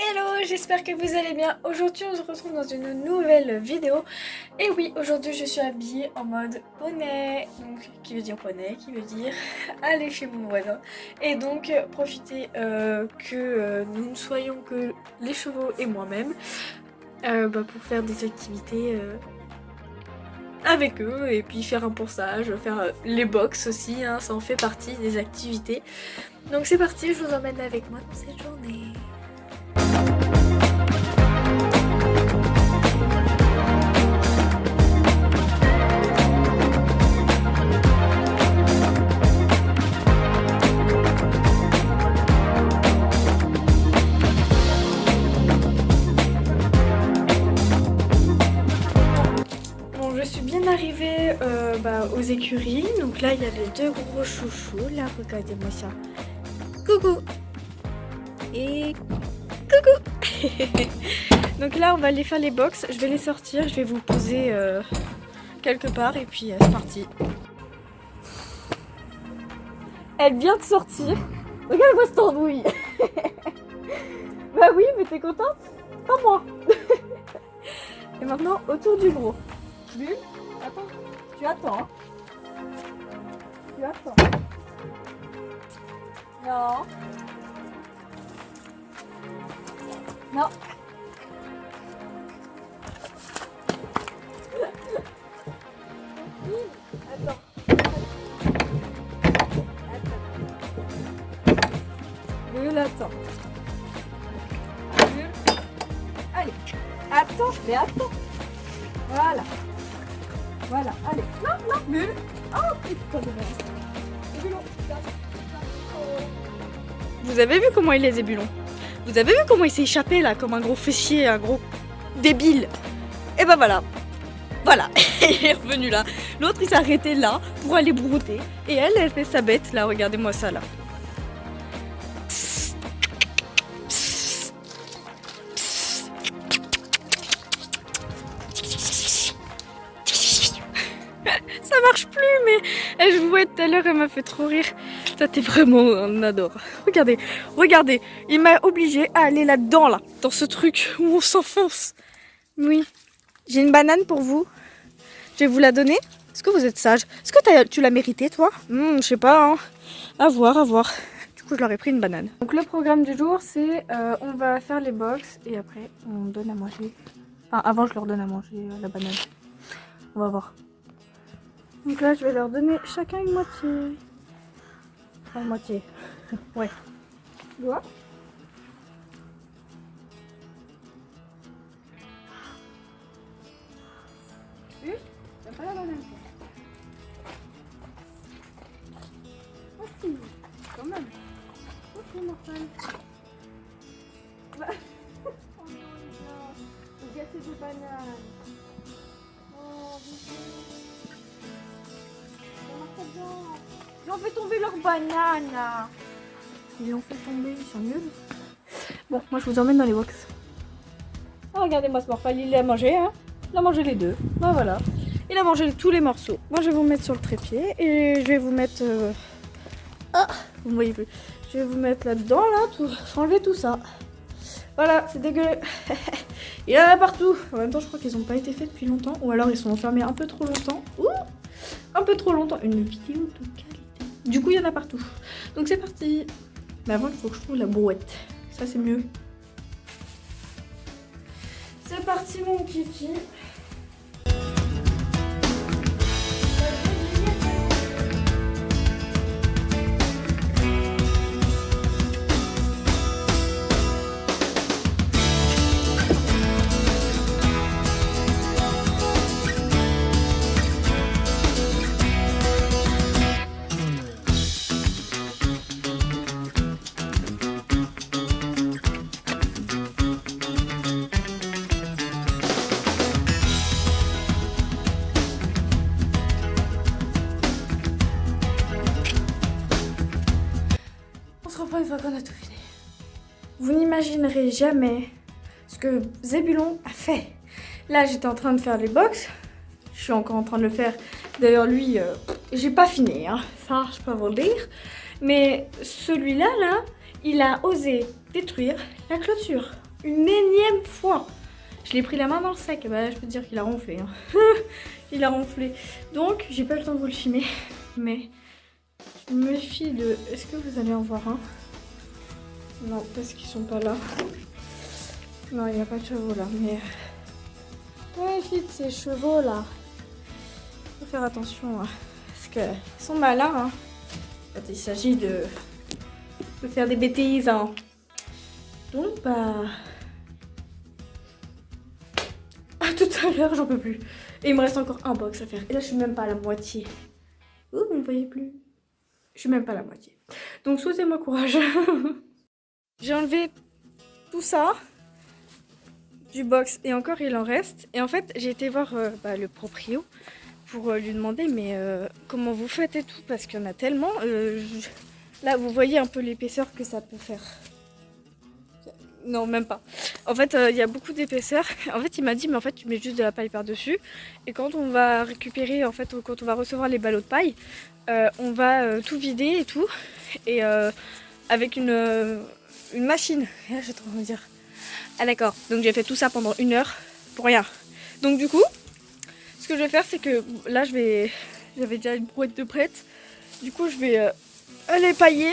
Hello, j'espère que vous allez bien. Aujourd'hui on se retrouve dans une nouvelle vidéo. Et oui, aujourd'hui je suis habillée en mode poney. Donc qui veut dire poney, qui veut dire aller chez mon voisin. Et donc profiter que nous ne soyons que les chevaux et moi-même pour faire des activités avec eux. Et puis faire un ponçage, faire les box aussi, hein, ça en fait partie des activités. Donc c'est parti, je vous emmène avec moi dans cette journée. Je suis bien arrivée aux écuries. Donc là il y a les deux gros chouchous. Là regardez-moi ça. Coucou. Et coucou. Donc là on va aller faire les box. Je vais les sortir. Je vais vous poser quelque part. Et puis c'est parti. Elle vient de sortir. Regarde-moi cette andouille. Bah oui, mais t'es contente? Pas moi. Et maintenant autour du gros. Bulle, attends, tu attends. Hein. Tu attends. Non. Non. Attends. Bulle, attends. Bulle. Allez. Attends, mais attends. Voilà. Voilà, allez. Non, non, bulle. Oh, putain de merde. Vous avez vu comment il les ébulons? Vous avez vu comment il s'est échappé là, comme un gros fessier, un gros débile? Et ben voilà. Voilà, il est revenu là. L'autre il s'est arrêté là pour aller brouter. Et elle fait sa bête là, regardez-moi ça là. Ça marche plus, mais je vous vois tout à l'heure, elle m'a fait trop rire. Ça t'es vraiment, on adore. Regardez, regardez, il m'a obligé à aller là-dedans, là, dans ce truc où on s'enfonce. Oui, j'ai une banane pour vous. Je vais vous la donner. Est-ce que vous êtes sage? Est-ce que tu l'as mérité, toi? Je sais pas, hein. À voir, à voir. Du coup, je leur ai pris une banane. Donc le programme du jour, c'est on va faire les box et après on donne à manger. Enfin, avant je leur donne à manger la banane. On va voir. Donc là, je vais leur donner chacun une moitié. Enfin, une moitié. Ouais. Tu vois? Oui, t'as pas la banane. Oh si, quand même. Ok, mortel. Bah. Oh non, ils gâtent des bananes. Oh, ils ont fait tomber leur banane. Ils l'ont fait tomber, ils sont nuls. Bon, moi je vous emmène dans les box. Oh, regardez-moi ce morphale, il l'a mangé, hein. Il a mangé les deux. Ben voilà. Il a mangé tous les morceaux. Moi je vais vous mettre sur le trépied et je vais vous mettre. Ah, vous ne voyez plus. Je vais vous mettre là-dedans, là, tout. Enlever tout ça. Voilà, c'est dégueu. Il y en a partout. En même temps, je crois qu'ils n'ont pas été faits depuis longtemps. Ou alors ils sont enfermés un peu trop longtemps. Ouh, un peu trop longtemps. Une vidéo de qualité. Du coup, il y en a partout. Donc c'est parti. Mais avant, il faut que je trouve la brouette. Ça, c'est mieux. C'est parti, mon kiki. Une fois qu'on a tout fini. Vous n'imaginerez jamais ce que Zébulon a fait. Là, j'étais en train de faire les box. Je suis encore en train de le faire. D'ailleurs, lui, j'ai pas fini, hein. Ça, je peux vous le dire. Mais celui-là, là, il a osé détruire la clôture. Une énième fois. Je l'ai pris la main dans le sac. Bah, je peux te dire qu'il a ronflé. Hein. Il a ronflé. Donc, j'ai pas le temps de vous le filmer. Mais je me méfie de... Est-ce que vous allez en voir un? Non, parce qu'ils sont pas là. Non, il n'y a pas de chevaux là. Mais... je me méfie de ces chevaux là. Faut faire attention. Hein, parce qu'ils sont malins. Hein. Quand il s'agit de faire des bêtises. Hein. Donc, bah... à tout à l'heure, j'en peux plus. Et il me reste encore un box à faire. Et là, je suis même pas à la moitié. Oh, vous ne voyez plus. Je suis même pas à la moitié. Donc, souhaitez-moi courage. J'ai enlevé tout ça du box. Et encore, il en reste. Et en fait, j'ai été voir le proprio pour lui demander, mais comment vous faites et tout. Parce qu'il y en a tellement. Là, vous voyez un peu l'épaisseur que ça peut faire. Non, même pas. En fait, il y a beaucoup d'épaisseur. En fait, il m'a dit, mais en fait, tu mets juste de la paille par-dessus. Et quand on va récupérer, en fait, quand on va recevoir les ballots de paille, on va tout vider et tout. Et avec une machine. Et là, je vais me dire. Ah d'accord. Donc j'ai fait tout ça pendant 1 heure pour rien. Donc du coup, ce que je vais faire, c'est que là, j'avais déjà une brouette de prête. Du coup, je vais aller pailler.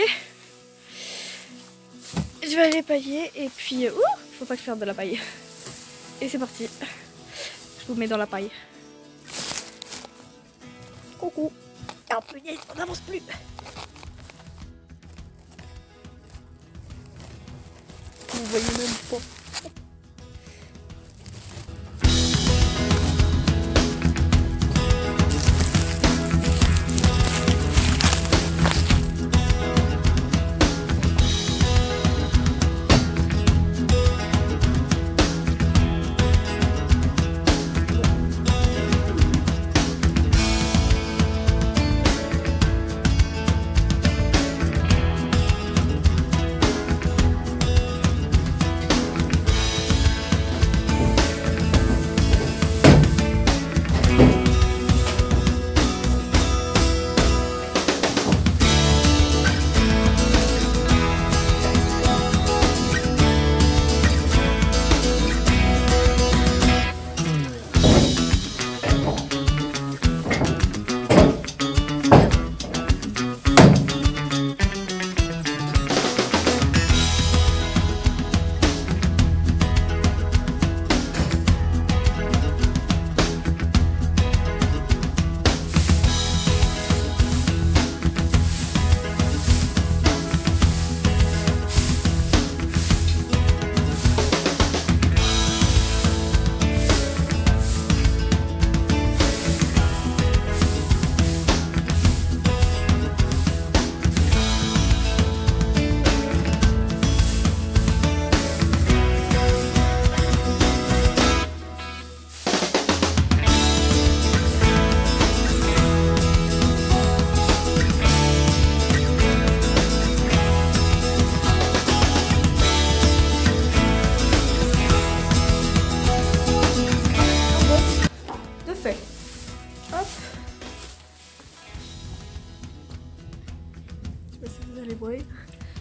Je vais aller pailler et puis... faut pas que je perde de la paille. Et c'est parti. Je vous mets dans la paille. Coucou. Ah putain, on n'avance plus. Vous voyez même pas.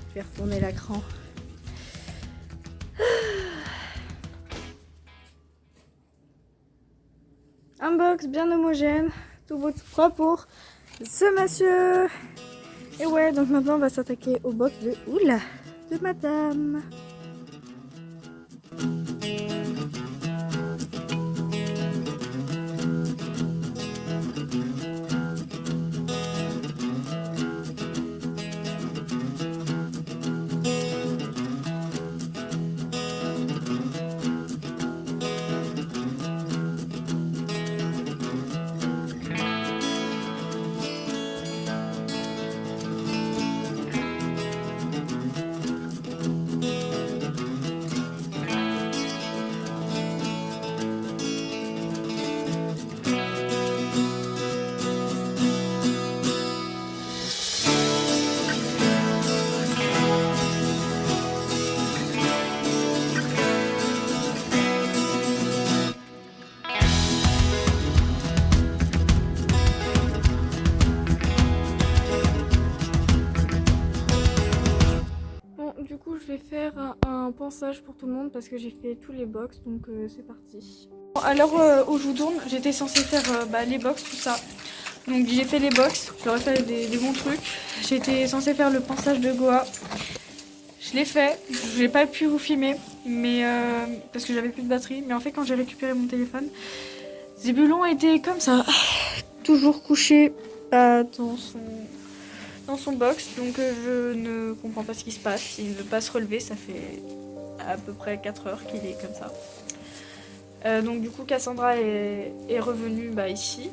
Je vais retourner l'écran. Un box bien homogène, tout beau, tout propre pour ce monsieur. Et ouais, donc maintenant on va s'attaquer au box de oula, de madame. pansage pour tout le monde parce que j'ai fait tous les box, donc c'est parti. À l'heure où je vous tourne, j'étais censée faire les box, tout ça. Donc j'ai fait les box, j'aurais fait des bons trucs. J'étais censée faire le pansage de Goa. Je l'ai fait, je n'ai pas pu vous filmer, mais parce que j'avais plus de batterie. Mais en fait, quand j'ai récupéré mon téléphone, Zébulon était comme ça, toujours couché dans son box. Donc je ne comprends pas ce qui se passe. Il ne veut pas se relever, ça fait à peu près 4 heures qu'il est comme ça. Donc du coup, Cassandra est revenue ici.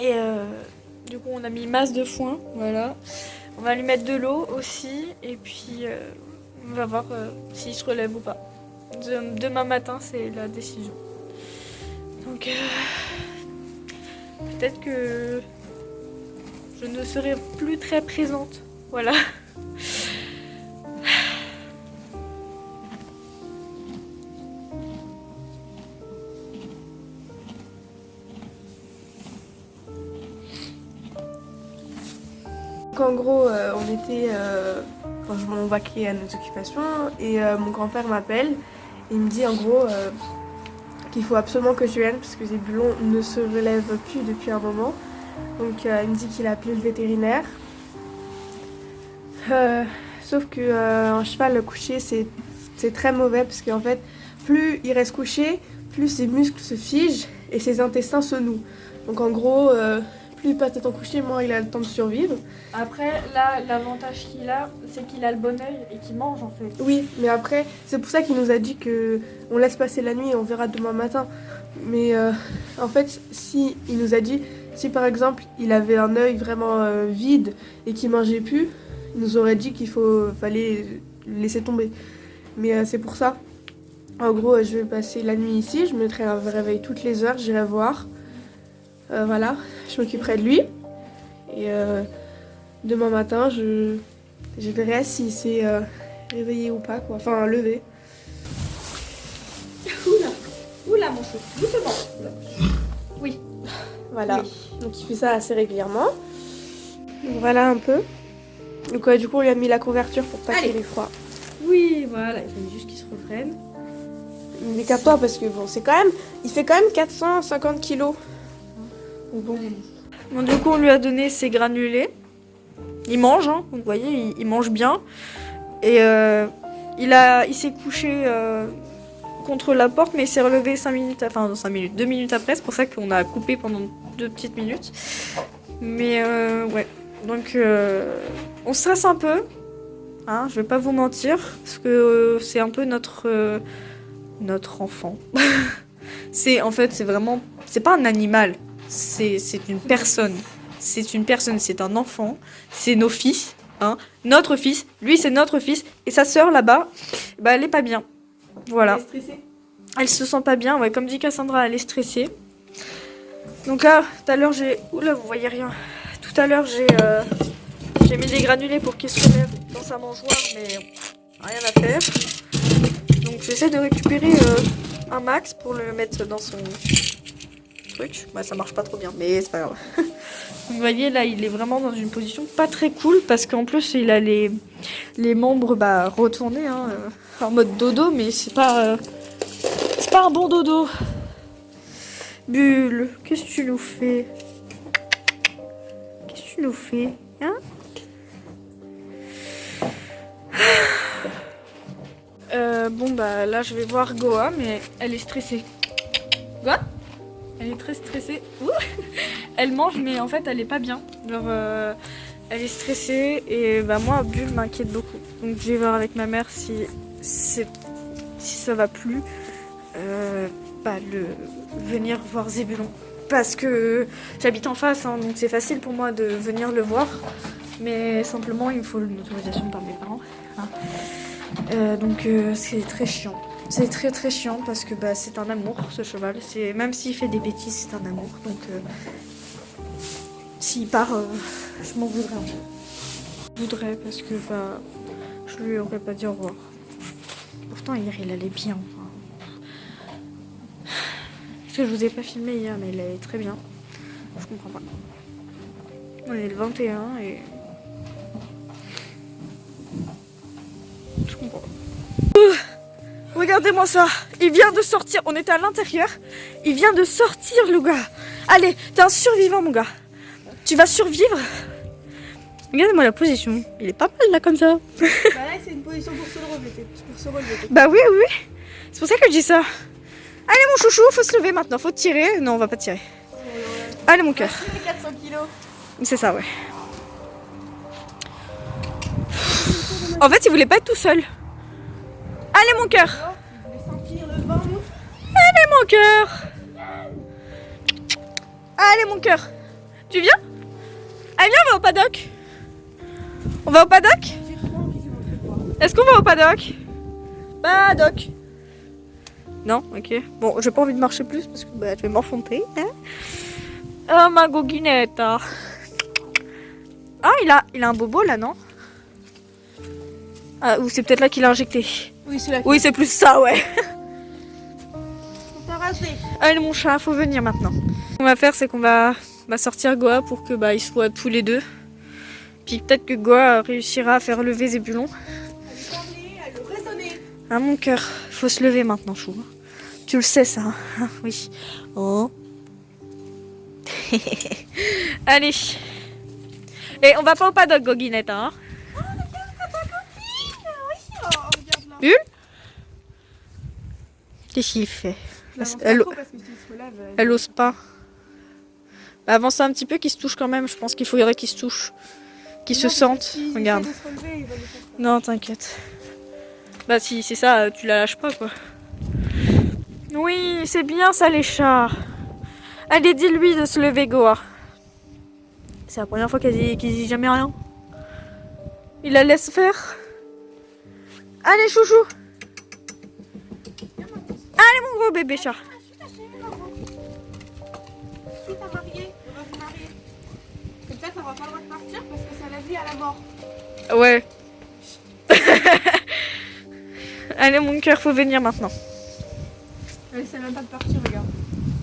Et du coup, on a mis masse de foin, voilà. On va lui mettre de l'eau aussi, et puis on va voir s'il se relève ou pas. Demain matin, c'est la décision. Donc peut-être que je ne serai plus très présente, voilà. Donc en gros, on était, on vaquait à nos occupations et mon grand-père m'appelle et il me dit en gros qu'il faut absolument que je vienne parce que Zébulon ne se relève plus depuis un moment. Donc il me dit qu'il a appelé le vétérinaire. Sauf que un cheval couché c'est très mauvais parce qu'en fait plus il reste couché, plus ses muscles se figent et ses intestins se nouent. Donc en gros plus il passe de temps couché, moins il a le temps de survivre. Après, là, l'avantage qu'il a, c'est qu'il a le bon œil et qu'il mange en fait. Oui, mais après, c'est pour ça qu'il nous a dit que on laisse passer la nuit et on verra demain matin. Mais en fait, si il nous a dit, si par exemple il avait un œil vraiment vide et qu'il mangeait plus, il nous aurait dit fallait le laisser tomber. Mais c'est pour ça. En gros, je vais passer la nuit ici, je mettrai un réveil toutes les heures, j'irai voir. Voilà, je m'occuperai de lui. Et demain matin, je verrai s'il s'est réveillé ou pas, quoi. Enfin, levé. Oula mon chou, doucement. Oui. Voilà, Oui. donc il fait ça assez régulièrement. Donc voilà un peu. Donc du coup, on lui a mis la couverture pour pas qu'il ait froid. Oui, voilà, il fallait juste qu'il se refrène. Mais capte-toi parce que bon, il fait quand même 450 kilos. Donc Bon, du coup, on lui a donné ses granulés. Il mange, hein, vous voyez, il mange bien. Et il s'est couché contre la porte, mais il s'est relevé 2 minutes après. C'est pour ça qu'on a coupé pendant 2 petites minutes. Mais ouais, donc on stresse un peu. Hein, je vais pas vous mentir, parce que c'est un peu notre enfant. C'est pas un animal. C'est une personne. C'est une personne, c'est un enfant. C'est nos fils. Hein. Notre fils. Lui, c'est notre fils. Et sa sœur, là-bas, elle est pas bien. Voilà. Elle est stressée. Elle se sent pas bien. Ouais, comme dit Cassandra, elle est stressée. Donc là, tout à l'heure, Oula, vous voyez rien. Tout à l'heure, j'ai mis des granulés pour qu'il se relève dans sa mangeoire, mais rien à faire. Donc j'essaie de récupérer un max pour le mettre dans son truc. Ça marche pas trop bien, mais c'est pas grave. Vous voyez là, il est vraiment dans une position pas très cool parce qu'en plus il a les membres retournés en mode dodo, mais c'est pas un bon dodo. Bulle, qu'est-ce que tu nous fais? Qu'est-ce que tu nous fais? Hein? Là je vais voir Goa, mais elle est stressée. Goa? Elle est très stressée. Ouh, elle mange, mais en fait elle est pas bien. Genre elle est stressée et moi Bulle m'inquiète beaucoup. Donc je vais voir avec ma mère si ça va plus. Venir voir Zébulon. Parce que j'habite en face, hein, donc c'est facile pour moi de venir le voir. Mais simplement il me faut une autorisation par mes parents. Hein. Donc c'est très chiant. C'est très très chiant parce que c'est un amour ce cheval. Même s'il fait des bêtises, c'est un amour. Donc s'il part, je m'en voudrais un peu. Je voudrais parce que je lui aurais pas dit au revoir. Pourtant hier il allait bien. Parce que je vous ai pas filmé hier, mais il allait très bien. Je comprends pas. On est le 21 et... Je comprends pas. regardez-moi ça. Il vient de sortir. On était à l'intérieur. Il vient de sortir, le gars. Allez, t'es un survivant, mon gars. Tu vas survivre. Regardez-moi la position. Il est pas mal là comme ça. Bah là, c'est une position pour se relever. Bah oui, oui. C'est pour ça que je dis ça. Allez, mon chouchou, faut se lever maintenant. Faut tirer. Non, on va pas tirer. Allez, mon cœur. 400 kilos. C'est ça, ouais. En fait, il voulait pas être tout seul. Allez, mon cœur. Il voulait sentir le vent. Allez, mon cœur. Allez, mon cœur. Tu viens? Allez, viens, on va au paddock. On va au paddock? J'ai trop envie de montrer quoi. Est-ce qu'on va au paddock? Paddock. Non? Ok. Bon, j'ai pas envie de marcher plus parce que bah, je vais m'enfoncer. Hein. Oh, ma goguinette. Ah, il a un bobo là, non? Ah, ou c'est peut-être là qu'il a injecté. Oui, c'est là. Oui, c'est plus ça, ouais. On t'a rasé. Allez, mon chat, faut venir maintenant. Ce qu'on va faire, c'est qu'on va sortir Goa pour que ils soient tous les deux. Puis peut-être que Goa réussira à faire lever Zébulon. Elle le raisonner. Ah, mon cœur, faut se lever maintenant, chou. Tu le sais, ça. Hein. Oui. Oh. Allez. Et on va pas au paddock, Goguinette, hein. Bulle? Qu'est-ce qu'il fait? Elle ose pas. Bah, avance un petit peu, qu'il se touche quand même. Je pense qu'il faudrait qu'il se touche. Qu'il se sente. Regarde. Non, t'inquiète. Bah si c'est ça, tu la lâches pas quoi. Oui, c'est bien ça les chats. Allez, dis-lui de se lever, Goa. C'est la première fois qu'il dit jamais rien. Il la laisse faire. Allez, chouchou. Allez, mon gros bébé chat. On va se marier. Comme ça, on va pas le droit de partir parce que c'est la vie à la mort. Ouais. Allez, mon cœur, faut venir maintenant. Elle sait même pas de partir, regarde.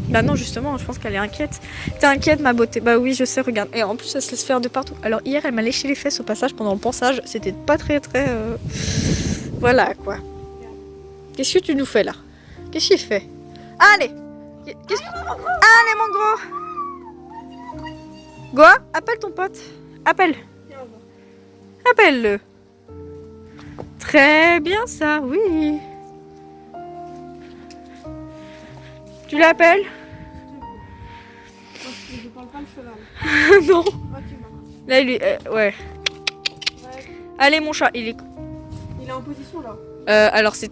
Bah non, justement, je pense qu'elle est inquiète. T'es inquiète, ma beauté? Bah oui, je sais, regarde. Et en plus, elle se laisse faire de partout. Alors hier, elle m'a léché les fesses au passage pendant le pansage. C'était pas très... Voilà, quoi. Qu'est-ce que tu nous fais, là? Qu'est-ce qu'il fait? Allez! Allez, mon gros! Goa, appelle ton pote. Appelle. Appelle-le. Très bien, ça, oui. Tu l'appelles? Je parle pas le cheval. Non. Ok, maman. Là, il est... ouais. Ouais. Allez, mon chat, il est... Il est en position là. alors, son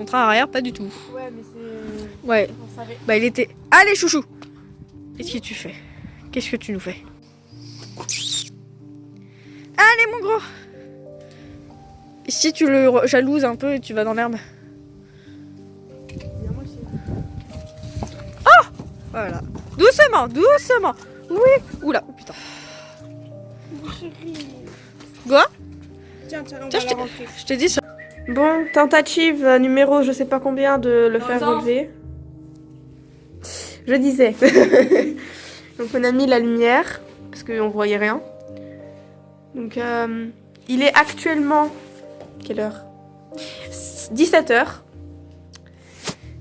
train arrière, pas du tout. Ouais, mais c'est. Ouais. On savait. Bah, il était... Allez, chouchou! Qu'est-ce que tu fais? Qu'est-ce que tu nous fais? Allez, mon gros! Et si tu le jalouses un peu et tu vas dans l'herbe? Moi aussi. Voilà. Doucement, doucement! Oui! Oula, oh putain. Chérie. Goa? Tiens, on Tiens, va la rentrer. je t'ai dit ça. Bon, tentative numéro je sais pas combien de le faire relever. Je disais. Donc on a mis la lumière parce qu'on voyait rien. Donc il est actuellement quelle heure? 17h.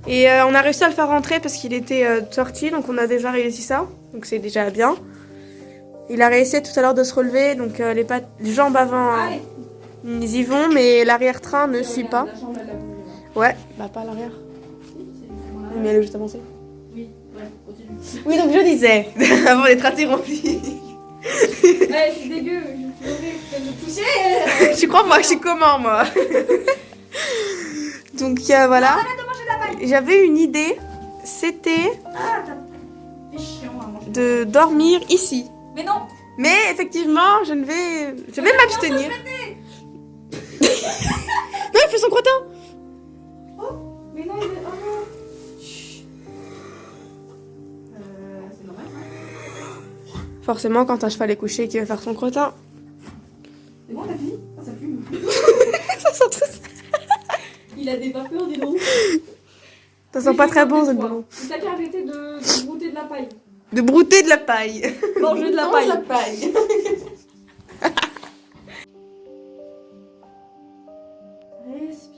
Et on a réussi à le faire rentrer parce qu'il était sorti, donc on a déjà réussi ça. Donc c'est déjà bien. Il a réussi tout à l'heure de se relever, donc les jambes avant, ils y vont, mais l'arrière-train ne suit pas. Ouais, bah pas l'arrière. Mais elle est juste avancée. Oui, ouais, continue. Oui, donc je disais, avant d'être interrompue. Ouais, c'est dégueu, je vais me pousser. Tu crois moi que je suis comment moi? Donc voilà. J'avais une idée, c'était C'est chiant à manger. de dormir ici. Mais non. Mais effectivement, je vais m'abstenir. Non, il fait son crottin. Mais non, il est... Oh non. Chut. C'est normal. Forcément, quand un cheval est couché, qui va faire son crottin. C'est bon, t'as fini? Ah, ça fume. Ça sent très... Il a des vapeurs, dis donc. Ça sent pas très bon, ce ballon. T'as qu'à arrêter de brouter de la paille. De brouter de la paille. Manger de la Mange paille. la paille. Respire.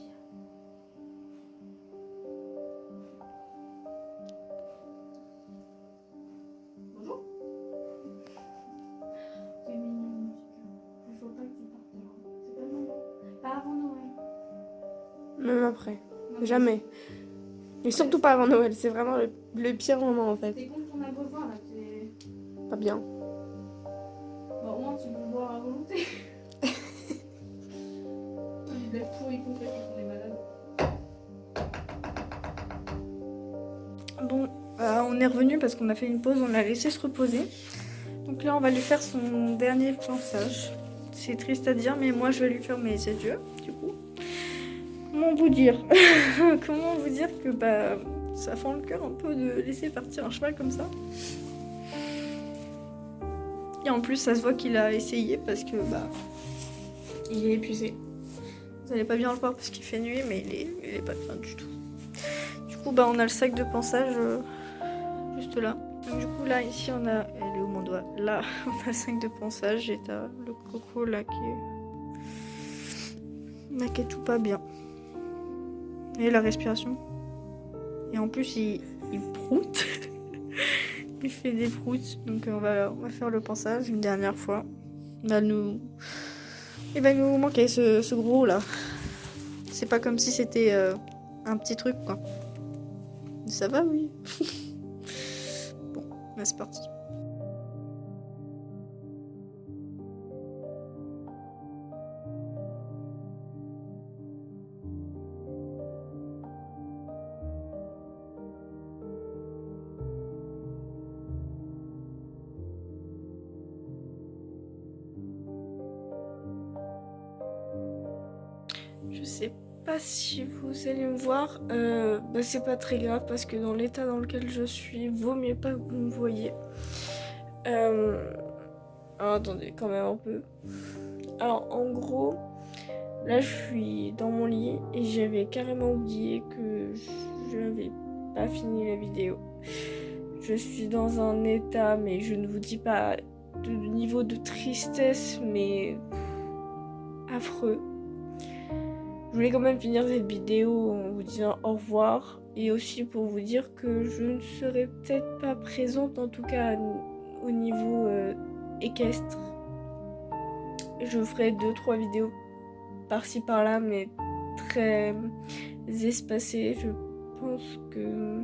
même après. Jamais. Et surtout pas avant Noël, c'est vraiment le pire moment en fait. T'es contre ton abreuvoir là, t'es... Pas bien. Bah au moins tu peux boire à volonté. Il lève pourri complet quand on est malade. Bon, on est revenu parce qu'on a fait une pause, on l'a laissé se reposer. Donc là, on va lui faire son dernier pansage. C'est triste à dire, mais moi, je vais lui faire mes adieux, du coup. Comment vous dire Comment vous dire que ça fend le cœur un peu de laisser partir un cheval comme ça. Et en plus, ça se voit qu'il a essayé parce que il est épuisé. Vous allez pas bien le voir parce qu'il fait nuit, mais il est pas bien du tout. Du coup, on a le sac de pansage juste là. Donc, du coup, là, ici, on a... Elle est où mon doigt? Là, on a le sac de pansage et t'as le coco là qui est tout pas bien. Et la respiration. Et en plus, il proute. Il fait des proutes. Donc, on va faire le pansage une dernière fois. Il va nous manquer ce gros là. C'est pas comme si c'était un petit truc quoi. Ça va, oui. Bon, c'est parti. Je sais pas si vous allez me voir, c'est pas très grave parce que dans l'état dans lequel je suis, vaut mieux pas que vous me voyez. Alors attendez quand même un peu. Alors en gros, là je suis dans mon lit et j'avais carrément oublié que je n'avais pas fini la vidéo. Je suis dans un état, mais je ne vous dis pas de niveau de tristesse, mais affreux. Je voulais quand même finir cette vidéo en vous disant au revoir et aussi pour vous dire que je ne serai peut-être pas présente, en tout cas au niveau équestre. Je ferai 2-3 vidéos par-ci par-là, mais très espacées. Je pense que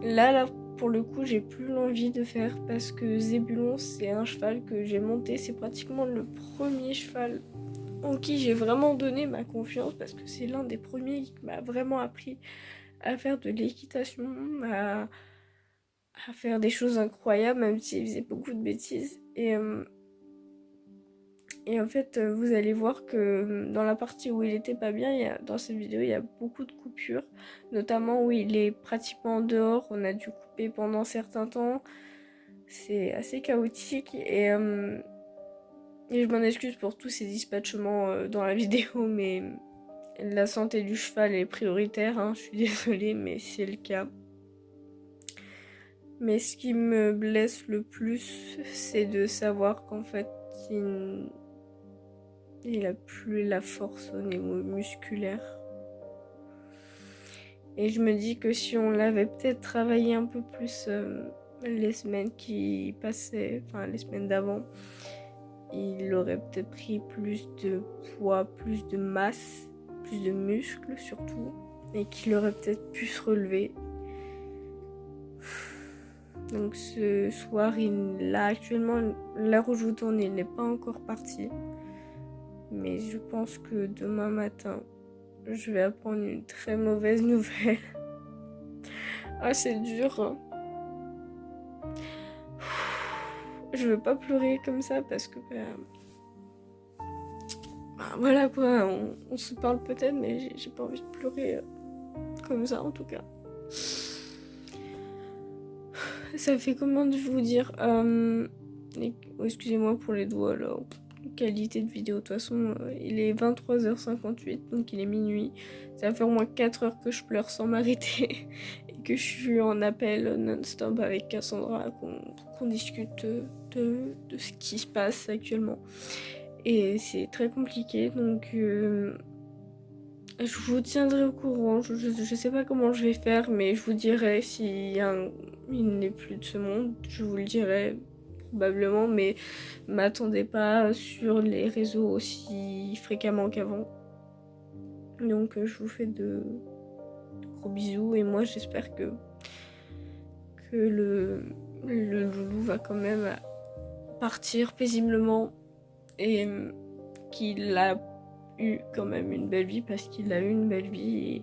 là pour le coup j'ai plus l'envie de faire parce que Zébulon c'est un cheval que j'ai monté, c'est pratiquement le premier cheval en qui j'ai vraiment donné ma confiance parce que c'est l'un des premiers qui m'a vraiment appris à faire de l'équitation, à faire des choses incroyables même s'il faisait beaucoup de bêtises et en fait vous allez voir que dans la partie où il était pas bien, dans cette vidéo il y a beaucoup de coupures, notamment où il est pratiquement dehors, on a dû couper pendant certains temps, c'est assez chaotique et je m'en excuse pour tous ces dispatchements dans la vidéo, mais la santé du cheval est prioritaire, hein, je suis désolée mais c'est le cas. Mais ce qui me blesse le plus, c'est de savoir qu'en fait il a plus la force au niveau musculaire. Et je me dis que si on l'avait peut-être travaillé un peu plus les semaines qui passaient, enfin les semaines d'avant, il aurait peut-être pris plus de poids, plus de masse, plus de muscles surtout, et qu'il aurait peut-être pu se relever. Donc ce soir, là actuellement, l'heure où je vous tourne, il n'est pas encore parti. Mais je pense que demain matin, je vais apprendre une très mauvaise nouvelle. Ah, c'est dur. Hein. Je veux pas pleurer comme ça parce que... voilà quoi, on se parle peut-être, mais j'ai pas envie de pleurer comme ça en tout cas. Ça fait comment de vous dire excusez-moi pour les doigts là. Qualité de vidéo, de toute façon il est 23h58 donc il est minuit, ça va faire au moins 4 heures que je pleure sans m'arrêter et que je suis en appel non-stop avec Cassandra, qu'on discute de ce qui se passe actuellement et c'est très compliqué donc je vous tiendrai au courant, je sais pas comment je vais faire mais je vous dirai si il n'est plus de ce monde, je vous le dirai probablement, mais m'attendez pas sur les réseaux aussi fréquemment qu'avant. Donc je vous fais de gros bisous et moi j'espère que le loulou va quand même partir paisiblement et qu'il a eu quand même une belle vie, parce qu'il a eu une belle vie et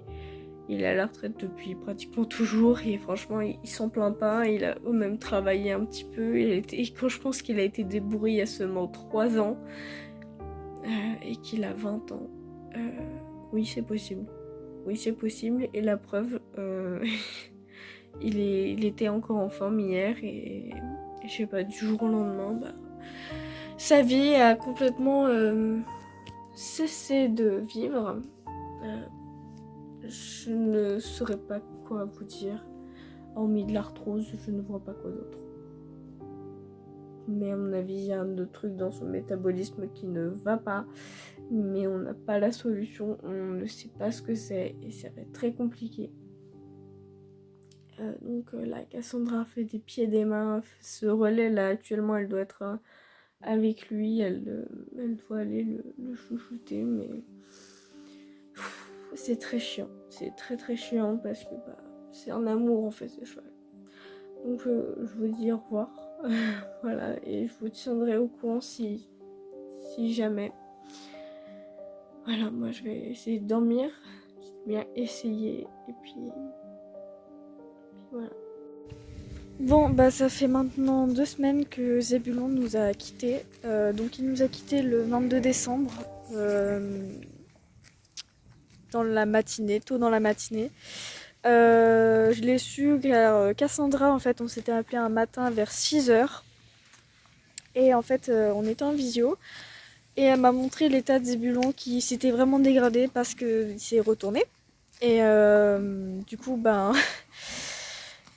il est à la retraite depuis pratiquement toujours et franchement il s'en plaint pas. Il a même travaillé un petit peu, quand je pense qu'il a été débourré il y a seulement 3 ans et qu'il a 20 ans. Oui c'est possible. Oui c'est possible et la preuve il était encore en forme hier et je sais pas, du jour au lendemain sa vie a complètement cessé de vivre. Je ne saurais pas quoi vous dire. Hormis de l'arthrose, je ne vois pas quoi d'autre. Mais à mon avis, il y a un autre truc dans son métabolisme qui ne va pas. Mais on n'a pas la solution, on ne sait pas ce que c'est et ça va être très compliqué. Donc là, Cassandra fait des pieds et des mains. Ce relais là, actuellement, elle doit être avec lui. Elle doit aller le chouchouter, mais c'est très chiant. C'est très très chiant parce que c'est un amour en fait ce cheval. Donc je vous dis au revoir. Voilà, et je vous tiendrai au courant si jamais. Voilà, moi je vais essayer de dormir. Bien essayer et puis voilà. Bon, ça fait maintenant 2 semaines que Zébulon nous a quittés. Donc il nous a quittés le 22 décembre, dans la matinée, tôt dans la matinée. Je l'ai su car Cassandra, en fait, on s'était appelé un matin vers 6h. Et en fait, on était en visio. Et elle m'a montré l'état de Zébulon qui s'était vraiment dégradé parce qu'il s'est retourné. Et du coup,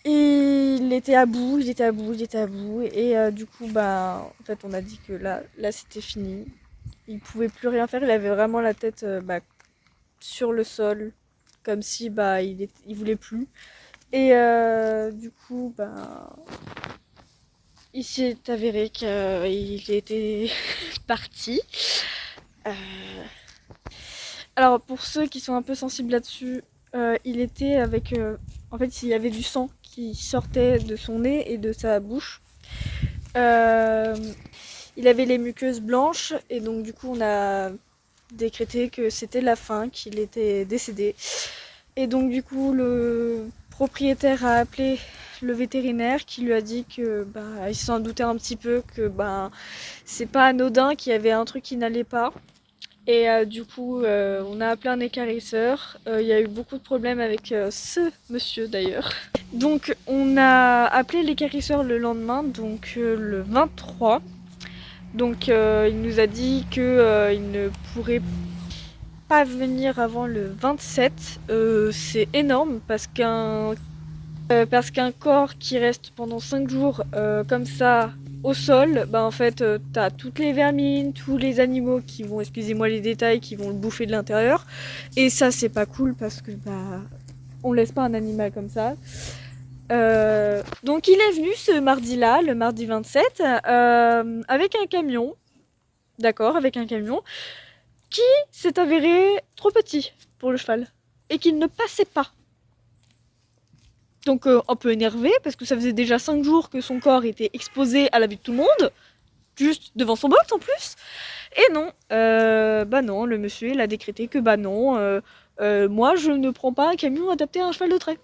il était à bout. Et du coup, en fait, on a dit que là c'était fini. Il pouvait plus rien faire. Il avait vraiment la tête sur le sol, comme si il voulait plus. Et du coup, il s'est avéré qu'il était parti. Alors pour ceux qui sont un peu sensibles là-dessus, il était avec... en fait, il y avait du sang qui sortait de son nez et de sa bouche. Il avait les muqueuses blanches et donc du coup on a décrété que c'était la fin, qu'il était décédé. Et donc du coup le propriétaire a appelé le vétérinaire qui lui a dit que il s'en doutait un petit peu, que c'est pas anodin, qu'il y avait un truc qui n'allait pas. Et du coup on a appelé un équarrisseur. Il y a eu beaucoup de problèmes avec ce monsieur d'ailleurs. Donc on a appelé l'équarrisseur le lendemain, donc le 23. Donc il nous a dit qu'il ne pourrait pas venir avant le 27. C'est énorme parce qu'un corps qui reste pendant 5 jours comme ça au sol, en fait t'as toutes les vermines, tous les animaux qui vont, excusez-moi les détails, qui vont le bouffer de l'intérieur. Et ça c'est pas cool parce que on laisse pas un animal comme ça. Donc il est venu ce mardi-là, le mardi 27, avec un camion. D'accord, avec un camion qui s'est avéré trop petit pour le cheval et qu'il ne passait pas. Donc un peu énervé parce que ça faisait déjà 5 jours que son corps était exposé à la vue de tout le monde, juste devant son box en plus. Et non, non, le monsieur il a décrété que non, moi je ne prends pas un camion adapté à un cheval de trait.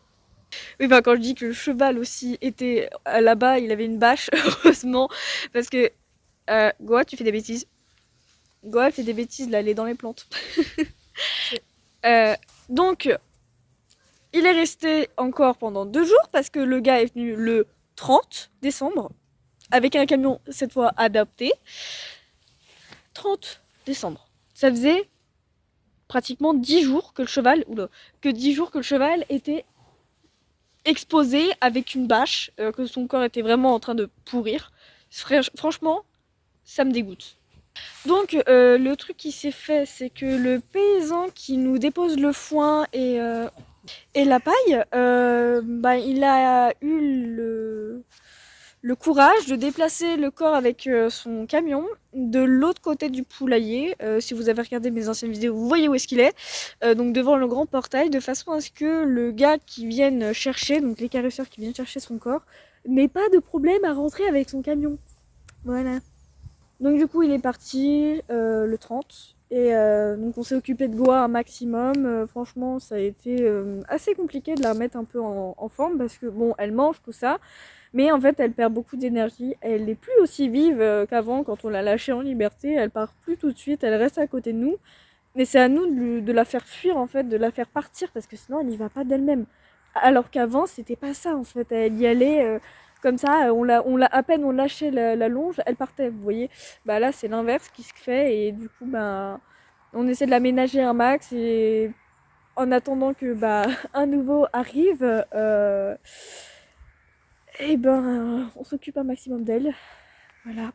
Oui, quand je dis que le cheval aussi était là-bas, il avait une bâche, heureusement, parce que Goa, tu fais des bêtises. Goa fait des bêtises, là, elle est dans les plantes. Donc, il est resté encore pendant 2 jours parce que le gars est venu le 30 décembre avec un camion, cette fois adapté. 30 décembre. Ça faisait pratiquement 10 jours que le cheval, était exposé avec une bâche, que son corps était vraiment en train de pourrir. Franchement, ça me dégoûte. Donc le truc qui s'est fait, c'est que le paysan qui nous dépose le foin et la paille, il a eu le courage de déplacer le corps avec son camion de l'autre côté du poulailler. Si vous avez regardé mes anciennes vidéos, vous voyez où est-ce qu'il est. Donc devant le grand portail, de façon à ce que le gars qui vienne chercher, donc les caresseurs qui viennent chercher son corps, n'ait pas de problème à rentrer avec son camion. Voilà. Donc du coup il est parti le 30 et donc on s'est occupé de Goa un maximum. Franchement ça a été assez compliqué de la remettre un peu en forme parce que bon elle mange tout ça mais en fait elle perd beaucoup d'énergie, elle n'est plus aussi vive qu'avant quand on l'a lâchée en liberté, elle part plus tout de suite, elle reste à côté de nous mais c'est à nous de la faire fuir en fait, de la faire partir parce que sinon elle n'y va pas d'elle-même. Alors qu'avant c'était pas ça en fait, elle y allait comme ça, à peine on lâchait la longe, elle partait, vous voyez. Bah là c'est l'inverse qui se fait et du coup bah on essaie de l'aménager un max et en attendant que bah un nouveau arrive, et ben on s'occupe un maximum d'elle. Voilà.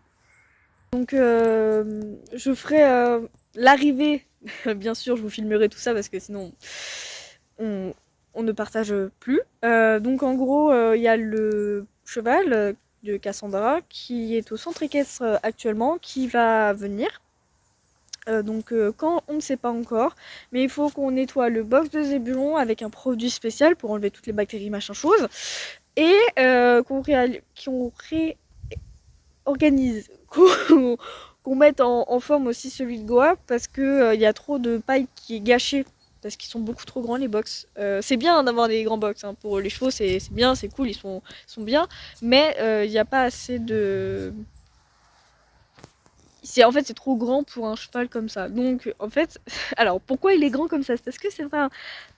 Donc je ferai l'arrivée, bien sûr je vous filmerai tout ça parce que sinon on ne partage plus. Donc en gros il y a le cheval de Cassandra qui est au centre équestre actuellement, qui va venir. Donc quand on ne sait pas encore, mais il faut qu'on nettoie le box de Zébulon avec un produit spécial pour enlever toutes les bactéries machin chose et qu'on réorganise, qu'on mette en forme aussi celui de Goa parce que y a trop de paille qui est gâchée parce qu'ils sont beaucoup trop grands les box. C'est bien d'avoir des grands box hein, pour les chevaux, c'est bien, c'est cool, ils sont bien, mais il n'y a pas assez de... En fait c'est trop grand pour un cheval comme ça. Donc en fait, alors pourquoi il est grand comme ça? C'est parce que c'est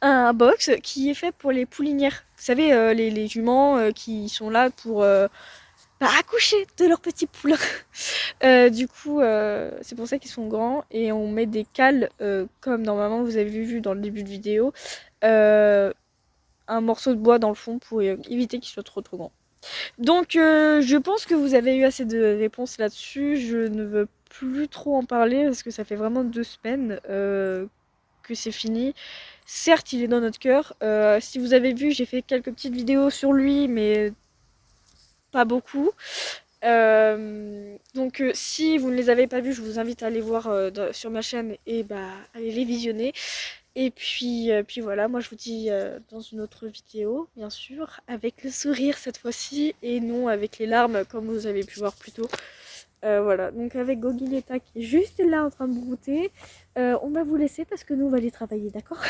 un box qui est fait pour les poulinières. Vous savez les juments qui sont là pour accoucher de leurs petits poulains. Du coup c'est pour ça qu'ils sont grands et on met des cales comme normalement vous avez vu dans le début de vidéo, un morceau de bois dans le fond pour éviter qu'il soit trop grand. Donc je pense que vous avez eu assez de réponses là-dessus, je ne veux plus trop en parler parce que ça fait vraiment 2 semaines que c'est fini. Certes il est dans notre cœur, si vous avez vu j'ai fait quelques petites vidéos sur lui mais pas beaucoup. Donc si vous ne les avez pas vues, je vous invite à aller voir sur ma chaîne et aller les visionner. Et puis voilà, moi je vous dis dans une autre vidéo, bien sûr, avec le sourire cette fois-ci, et non avec les larmes comme vous avez pu voir plus tôt. Voilà, donc avec Gogiletta qui est juste là en train de brouter, on va vous laisser parce que nous on va aller travailler, d'accord?